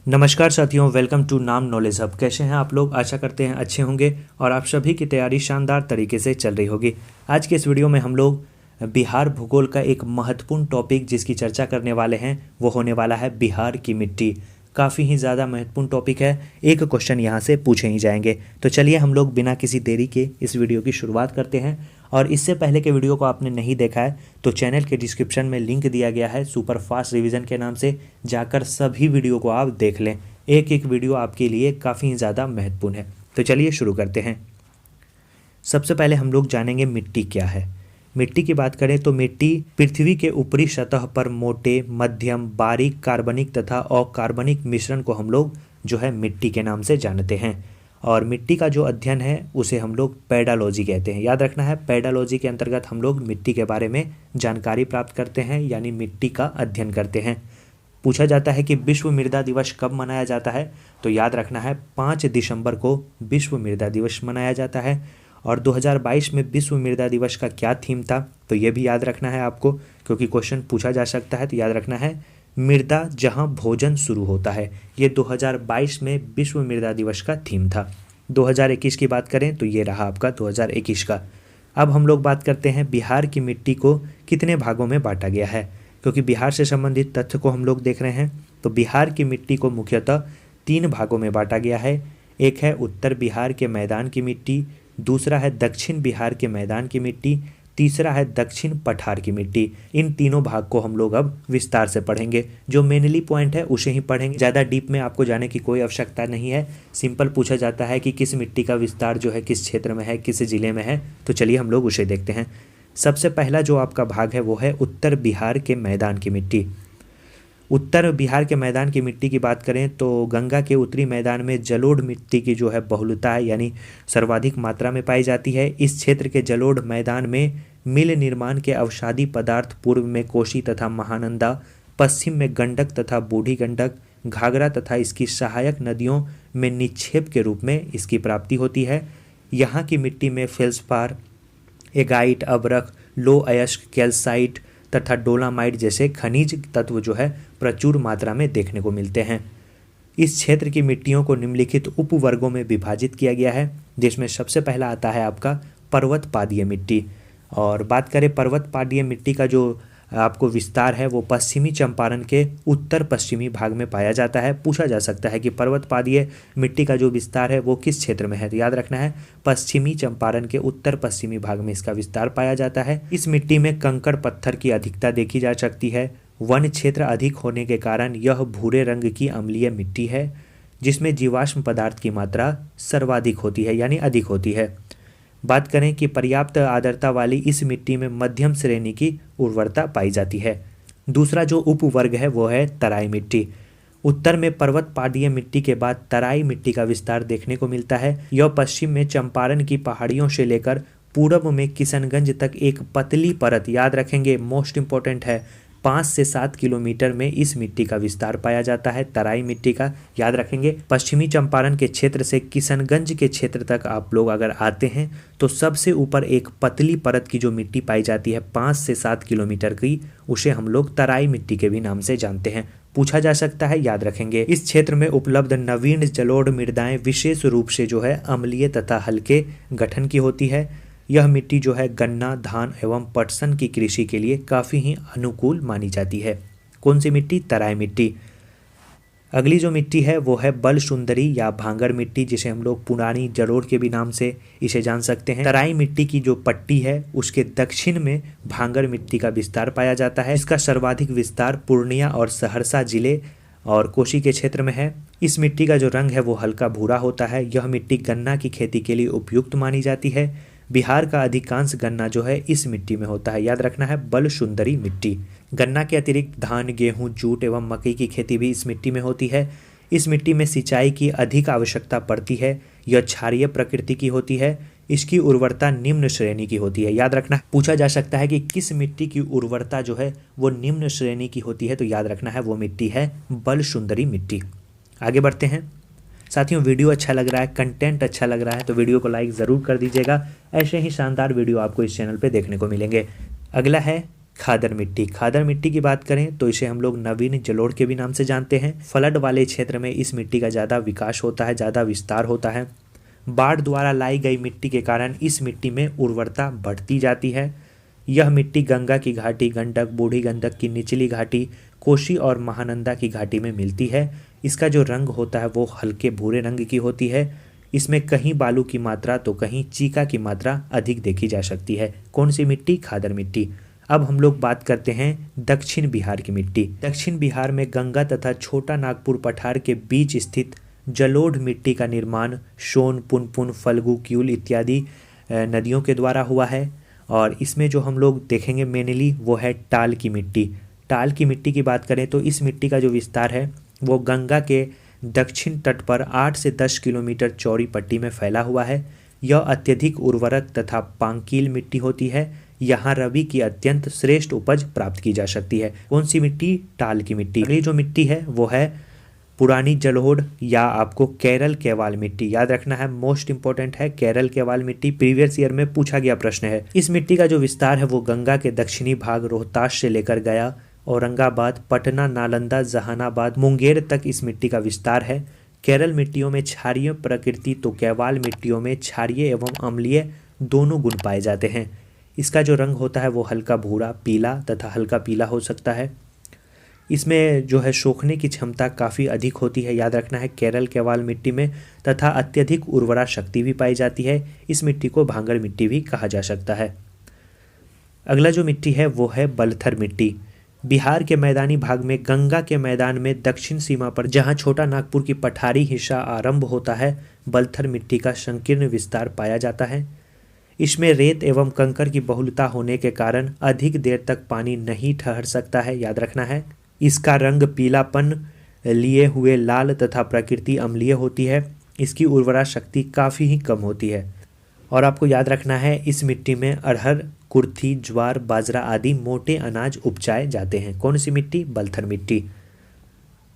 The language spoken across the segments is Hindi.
नमस्कार साथियों, वेलकम टू नाम नॉलेज हब। कैसे हैं आप लोग? आशा करते हैं अच्छे होंगे और आप सभी की तैयारी शानदार तरीके से चल रही होगी। आज के इस वीडियो में हम लोग बिहार भूगोल का एक महत्वपूर्ण टॉपिक जिसकी चर्चा करने वाले हैं वो होने वाला है बिहार की मिट्टी। काफ़ी ही ज़्यादा महत्वपूर्ण टॉपिक है, एक क्वेश्चन यहाँ से पूछे ही जाएंगे। तो चलिए हम लोग बिना किसी देरी के इस वीडियो की शुरुआत करते हैं। और इससे पहले के वीडियो को आपने नहीं देखा है तो चैनल के डिस्क्रिप्शन में लिंक दिया गया है सुपर फास्ट रिवीजन के नाम से, जाकर सभी वीडियो को आप देख लें। एक एक वीडियो आपके लिए काफ़ी ज़्यादा महत्वपूर्ण है। तो चलिए शुरू करते हैं। सबसे पहले हम लोग जानेंगे मिट्टी क्या है। मिट्टी की बात करें तो मिट्टी पृथ्वी के ऊपरी सतह पर मोटे, मध्यम, बारीक कार्बनिक तथा अकार्बनिक मिश्रण को हम लोग जो है मिट्टी के नाम से जानते हैं। और मिट्टी का जो अध्ययन है उसे हम लोग पेडालॉजी कहते हैं। याद रखना है, पेडालॉजी के अंतर्गत हम लोग मिट्टी के बारे में जानकारी प्राप्त करते हैं, यानी मिट्टी का अध्ययन करते हैं। पूछा जाता है कि विश्व मृदा दिवस कब मनाया जाता है, तो याद रखना है 5 दिसंबर को विश्व मृदा दिवस मनाया जाता है। और 2022 में विश्व मृदा दिवस का क्या थीम था, तो ये भी याद रखना है आपको, क्योंकि क्वेश्चन पूछा जा सकता है। तो याद रखना है मृदा जहां भोजन शुरू होता है, ये 2022 में विश्व मृदा दिवस का थीम था। 2021 की बात करें तो ये रहा आपका 2021 का। अब हम लोग बात करते हैं बिहार की मिट्टी को कितने भागों में बांटा गया है, क्योंकि बिहार से संबंधित तथ्य को हम लोग देख रहे हैं। तो बिहार की मिट्टी को मुख्यतः 3 भागों में बांटा गया है। एक है उत्तर बिहार के मैदान की मिट्टी, दूसरा है दक्षिण बिहार के मैदान की मिट्टी, तीसरा है दक्षिण पठार की मिट्टी। इन तीनों भाग को हम लोग अब विस्तार से पढ़ेंगे। जो मेनली पॉइंट है उसे ही पढ़ेंगे, ज़्यादा डीप में आपको जाने की कोई आवश्यकता नहीं है। सिंपल पूछा जाता है कि किस मिट्टी का विस्तार जो है किस क्षेत्र में है, किस जिले में है। तो चलिए हम लोग उसे देखते हैं। सबसे पहला जो आपका भाग है वो है उत्तर बिहार के मैदान की मिट्टी। उत्तर बिहार के मैदान की मिट्टी की बात करें तो गंगा के उत्तरी मैदान में जलोढ़ मिट्टी की जो है बहुलता है, यानी सर्वाधिक मात्रा में पाई जाती है। इस क्षेत्र के जलोढ़ मैदान में मिल निर्माण के अवसादी पदार्थ पूर्व में कोसी तथा महानंदा, पश्चिम में गंडक तथा बूढ़ी गंडक, घाघरा तथा इसकी सहायक नदियों में निक्षेप के रूप में इसकी प्राप्ति होती है। यहाँ की मिट्टी में फेल्सपार, एगाइट, अबरख, लो अयस्क, कैल्साइट तथा डोलामाइट जैसे खनिज तत्व जो है प्रचुर मात्रा में देखने को मिलते हैं। इस क्षेत्र की मिट्टियों को निम्नलिखित उपवर्गों में विभाजित किया गया है, जिसमें सबसे पहला आता है आपका पर्वत पादीय मिट्टी। और बात करें पर्वत पादीय मिट्टी का जो आपको विस्तार है वो पश्चिमी चंपारण के उत्तर पश्चिमी भाग में पाया जाता है। पूछा जा सकता है कि पर्वत पादीय मिट्टी का जो विस्तार है वो किस क्षेत्र में है, तो याद रखना है पश्चिमी चंपारण के उत्तर पश्चिमी भाग में इसका विस्तार पाया जाता है। इस मिट्टी में कंकड़ पत्थर की अधिकता देखी जा सकती है। वन क्षेत्र अधिक होने के कारण यह भूरे रंग की अम्लीय मिट्टी है, जिसमें जीवाश्म पदार्थ की मात्रा सर्वाधिक होती है, यानी अधिक होती है। बात करें कि पर्याप्त आर्द्रता वाली इस मिट्टी में मध्यम श्रेणी की उर्वरता पाई जाती है। दूसरा जो उपवर्ग है वो है तराई मिट्टी। उत्तर में पर्वत पादीय मिट्टी के बाद तराई मिट्टी का विस्तार देखने को मिलता है। यह पश्चिम में चंपारण की पहाड़ियों से लेकर पूर्व में किशनगंज तक एक पतली परत, याद रखेंगे मोस्ट इंपॉर्टेंट है, 5 से 7 किलोमीटर में इस मिट्टी का विस्तार पाया जाता है तराई मिट्टी का। याद रखेंगे पश्चिमी चंपारण के क्षेत्र से किशनगंज के क्षेत्र तक आप लोग अगर आते हैं तो सबसे ऊपर एक पतली परत की जो मिट्टी पाई जाती है 5 से 7 किलोमीटर की, उसे हम लोग तराई मिट्टी के भी नाम से जानते हैं। पूछा जा सकता है, याद रखेंगे। इस क्षेत्र में उपलब्ध नवीन जलोढ़ मृदाएं विशेष रूप से जो है अम्लीय तथा हल्के गठन की होती है। यह मिट्टी जो है गन्ना, धान एवं पटसन की कृषि के लिए काफ़ी ही अनुकूल मानी जाती है। कौन सी मिट्टी? तराई मिट्टी। अगली जो मिट्टी है वो है बल सुंदरी या भांगर मिट्टी, जिसे हम लोग पुरानी जलोढ़ के भी नाम से इसे जान सकते हैं। तराई मिट्टी की जो पट्टी है उसके दक्षिण में भांगर मिट्टी का विस्तार पाया जाता है। इसका सर्वाधिक विस्तार पूर्णिया और सहरसा जिले और कोसी के क्षेत्र में है। इस मिट्टी का जो रंग है वो हल्का भूरा होता है। यह मिट्टी गन्ना की खेती के लिए उपयुक्त मानी जाती है। बिहार का अधिकांश गन्ना जो है इस मिट्टी में होता है। याद रखना है बल सुंदरी मिट्टी। गन्ना के अतिरिक्त धान, गेहूं, जूट एवं मकई की खेती भी इस मिट्टी में होती है। इस मिट्टी में सिंचाई की अधिक आवश्यकता पड़ती है। यह क्षारीय प्रकृति की होती है। इसकी उर्वरता निम्न श्रेणी की होती है। याद रखना, पूछा जा सकता है कि किस मिट्टी की उर्वरता जो है वो निम्न श्रेणी की होती है, तो याद रखना है वो मिट्टी है बल सुंदरी मिट्टी। आगे बढ़ते हैं साथियों। वीडियो अच्छा लग रहा है, कंटेंट अच्छा लग रहा है तो वीडियो को लाइक ज़रूर कर दीजिएगा। ऐसे ही शानदार वीडियो आपको इस चैनल पे देखने को मिलेंगे। अगला है खादर मिट्टी। खादर मिट्टी की बात करें तो इसे हम लोग नवीन जलोढ़ के भी नाम से जानते हैं। फ्लड वाले क्षेत्र में इस मिट्टी का ज़्यादा विकास होता है, ज़्यादा विस्तार होता है। बाढ़ द्वारा लाई गई मिट्टी के कारण इस मिट्टी में उर्वरता बढ़ती जाती है। यह मिट्टी गंगा की घाटी, गंडक, बूढ़ी गंडक की निचली घाटी, कोसी और महानंदा की घाटी में मिलती है। इसका जो रंग होता है वो हल्के भूरे रंग की होती है। इसमें कहीं बालू की मात्रा तो कहीं चीका की मात्रा अधिक देखी जा सकती है। कौन सी मिट्टी? खादर मिट्टी। अब हम लोग बात करते हैं दक्षिण बिहार की मिट्टी। दक्षिण बिहार में गंगा तथा छोटा नागपुर पठार के बीच स्थित जलोढ़ मिट्टी का निर्माण सोन, पुनपुन, फल्गु, क्यूल इत्यादि नदियों के द्वारा हुआ है। और इसमें जो हम लोग देखेंगे मेनली वो है टाल की मिट्टी। टाल की मिट्टी की बात करें तो इस मिट्टी का जो विस्तार है वो गंगा के दक्षिण तट पर 8 से 10 किलोमीटर चौड़ी पट्टी में फैला हुआ है। यह अत्यधिक उर्वरक तथा पांकील मिट्टी होती है। यहाँ रबी की अत्यंत श्रेष्ठ उपज प्राप्त की जा सकती है। कौन सी मिट्टी? टाल की मिट्टी। अगली जो मिट्टी है वो है पुरानी जलोढ़ या आपको केरल केवाल मिट्टी। याद रखना है, मोस्ट इंपॉर्टेंट है केरल केवाल मिट्टी। प्रीवियस ईयर में पूछा गया प्रश्न है। इस मिट्टी का जो विस्तार है वो गंगा के दक्षिणी भाग रोहतास से लेकर गया औरंगाबाद, पटना, नालंदा, जहानाबाद, मुंगेर तक इस मिट्टी का विस्तार है। केरल मिट्टियों में क्षारीय प्रकृति तो केवाल मिट्टियों में क्षारीय एवं अम्लीय दोनों गुण पाए जाते हैं। इसका जो रंग होता है वो हल्का भूरा, पीला तथा हल्का पीला हो सकता है। इसमें जो है सोखने की क्षमता काफ़ी अधिक होती है। याद रखना है केरल केवाल मिट्टी में, तथा अत्यधिक उर्वरा शक्ति भी पाई जाती है। इस मिट्टी को भांगड़ मिट्टी भी कहा जा सकता है। अगला जो मिट्टी है वो है बलथर मिट्टी। बिहार के मैदानी भाग में गंगा के मैदान में दक्षिण सीमा पर जहां छोटा नागपुर की पठारी हिस्सा आरंभ होता है, बलथर मिट्टी का संकीर्ण विस्तार पाया जाता है। इसमें रेत एवं कंकर की बहुलता होने के कारण अधिक देर तक पानी नहीं ठहर सकता है। याद रखना है इसका रंग पीलापन लिए हुए लाल तथा प्रकृति अम्लीय होती है। इसकी उर्वरा शक्ति काफ़ी ही कम होती है। और आपको याद रखना है इस मिट्टी में अरहर, कुर्थी, ज्वार, बाजरा आदि मोटे अनाज उपजाए जाते हैं। कौन सी मिट्टी? बलथर मिट्टी।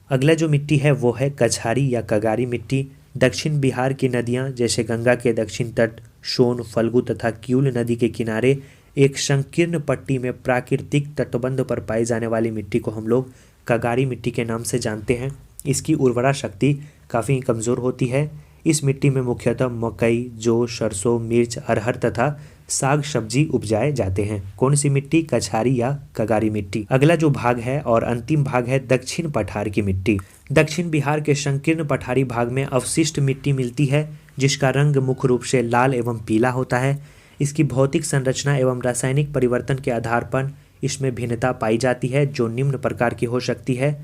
अगला जो मिट्टी है वो है कछारी या कगारी मिट्टी। दक्षिण बिहार की नदियां जैसे गंगा के दक्षिण तट, सोन, फल्गु तथा क्यूल नदी के किनारे एक संकीर्ण पट्टी में प्राकृतिक तटबंध पर पाई जाने वाली मिट्टी को हम लोग कगारी मिट्टी के नाम से जानते हैं। इसकी उर्वरा शक्ति काफ़ी कमज़ोर होती है। इस मिट्टी में मुख्यतः मकई, जौ, सरसों, मिर्च, अरहर तथा साग सब्जी उपजाए जाते हैं। कौन सी मिट्टी? कछारी या कगारी मिट्टी। अगला जो भाग है और अंतिम भाग है दक्षिण पठार की मिट्टी। दक्षिण बिहार के संकीर्ण पठारी भाग में अवशिष्ट मिट्टी मिलती है जिसका रंग मुख्य रूप से लाल एवं पीला होता है। इसकी भौतिक संरचना एवं रासायनिक परिवर्तन के आधार पर इसमें भिन्नता पाई जाती है जो निम्न प्रकार की हो सकती है।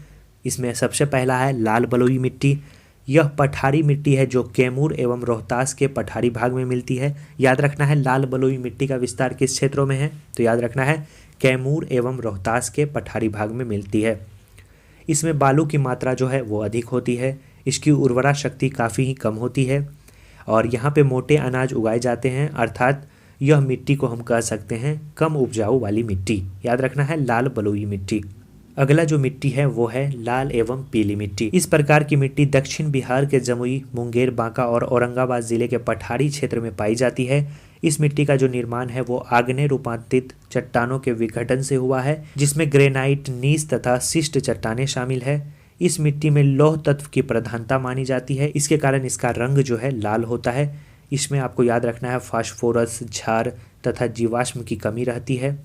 इसमें सबसे पहला है लाल बलुई मिट्टी। यह पठारी मिट्टी है जो कैमूर एवं रोहतास के पठारी भाग में मिलती है। याद रखना है लाल बलुई मिट्टी का विस्तार किस क्षेत्रों में है? तो याद रखना है कैमूर एवं रोहतास के पठारी भाग में मिलती है। इसमें बालू की मात्रा जो है वो अधिक होती है। इसकी उर्वरा शक्ति काफ़ी ही कम होती है और यहाँ पे मोटे अनाज उगाए जाते हैं, अर्थात यह मिट्टी को हम कह सकते हैं कम उपजाऊ वाली मिट्टी। याद रखना है लाल बलुई मिट्टी। अगला जो मिट्टी है वो है लाल एवं पीली मिट्टी। इस प्रकार की मिट्टी दक्षिण बिहार के जमुई, मुंगेर, बांका और औरंगाबाद जिले के पठारी क्षेत्र में पाई जाती है। इस मिट्टी का जो निर्माण है वो आग्नेय रूपांतरित चट्टानों के विघटन से हुआ है जिसमें ग्रेनाइट, नीस तथा शिष्ट चट्टानें शामिल है। इस मिट्टी में लौह तत्व की प्रधानता मानी जाती है। इसके कारण इसका रंग जो है लाल होता है। इसमें आपको याद रखना है फास्फोरस, क्षार तथा जीवाश्म की कमी रहती है।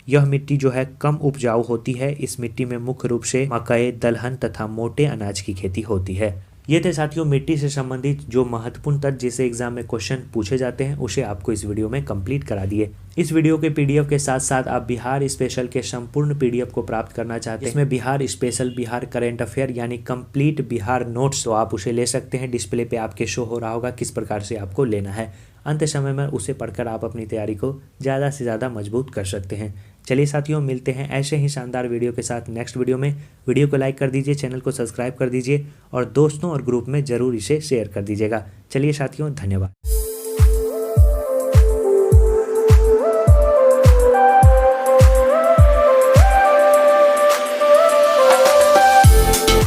यह मिट्टी जो है कम उपजाऊ होती है। इस मिट्टी में मुख्य रूप से मकई, दलहन तथा मोटे अनाज की खेती होती है। ये थे साथियों मिट्टी से संबंधित जो महत्वपूर्ण तथ्य जिसे एग्जाम में क्वेश्चन पूछे जाते हैं उसे आपको इस वीडियो में कंप्लीट करा दिए। इस वीडियो के पीडीएफ के साथ साथ आप बिहार स्पेशल के संपूर्ण पीडीएफ को प्राप्त करना चाहते हैं इसमें Bihar special, Bihar current affair यानी कंप्लीट बिहार नोट्स, तो आप उसे ले सकते हैं। डिस्प्ले पे आपके शो हो रहा होगा किस प्रकार से आपको लेना है। अंत समय में उसे पढ़कर आप अपनी तैयारी को ज़्यादा से ज़्यादा मजबूत कर सकते हैं। चलिए साथियों मिलते हैं ऐसे ही शानदार वीडियो के साथ नेक्स्ट वीडियो में। वीडियो को लाइक कर दीजिए, चैनल को सब्सक्राइब कर दीजिए और दोस्तों और ग्रुप में ज़रूर इसे शेयर कर दीजिएगा। चलिए साथियों, धन्यवाद।